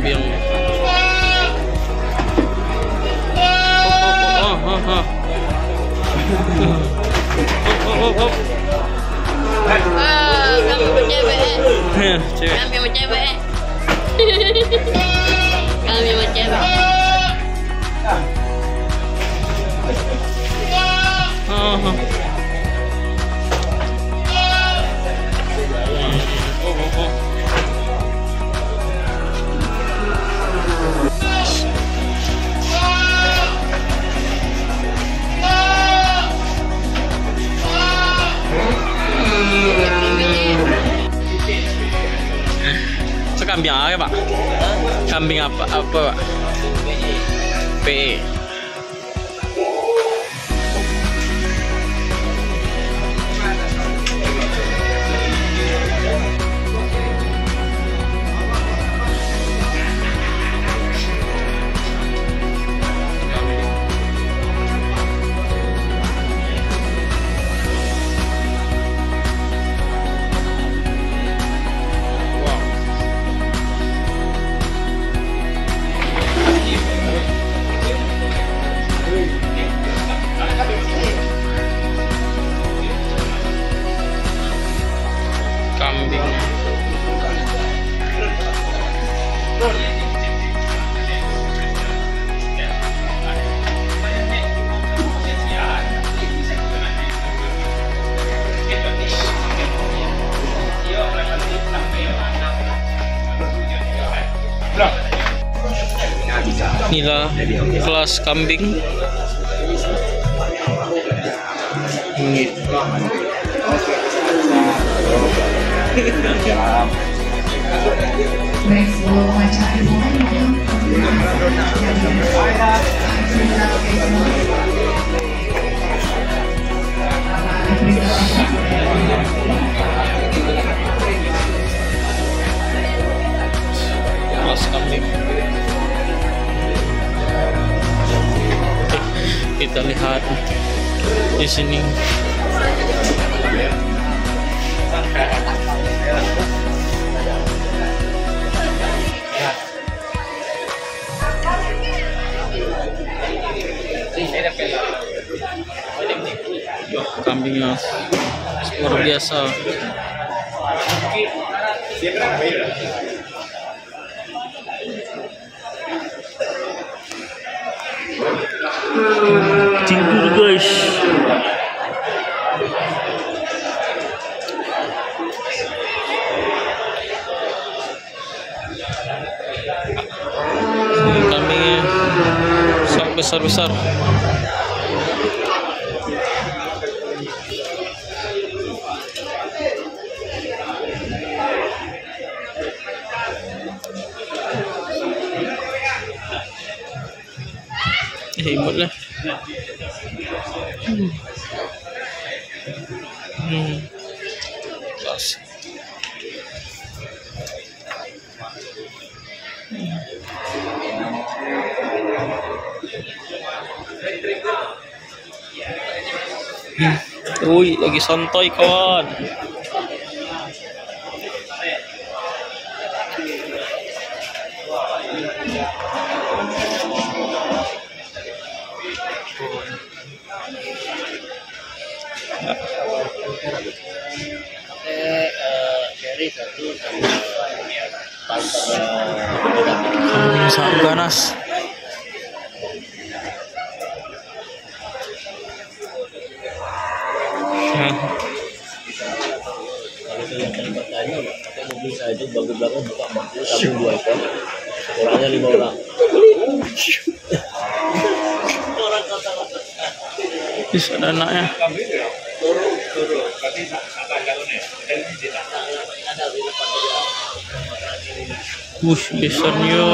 kambing. Kambing cewek. Cewek. Kambing cewek. Kambing cewek. Itu kambing apa, Pak? Kambing apa, Pak? PE. Kambing. Inilah kelas kambing. Ini. Baik, sebelum acara Kelas kambing. Kita lihat di sini. Kambingnya luar biasa. Tidur, guys. Kambingnya sangat besar-besar. Imut lah. Woi, lagi santai kawan. Seri satu Sangat ganas. Kalau itu yang paling bertanya, pakai mobil saya itu bagus banget buka mobil kambing 2 ekor, orangnya 5 orang. Orang kata-kata. Bisa ada anaknya. Wush, besarnya.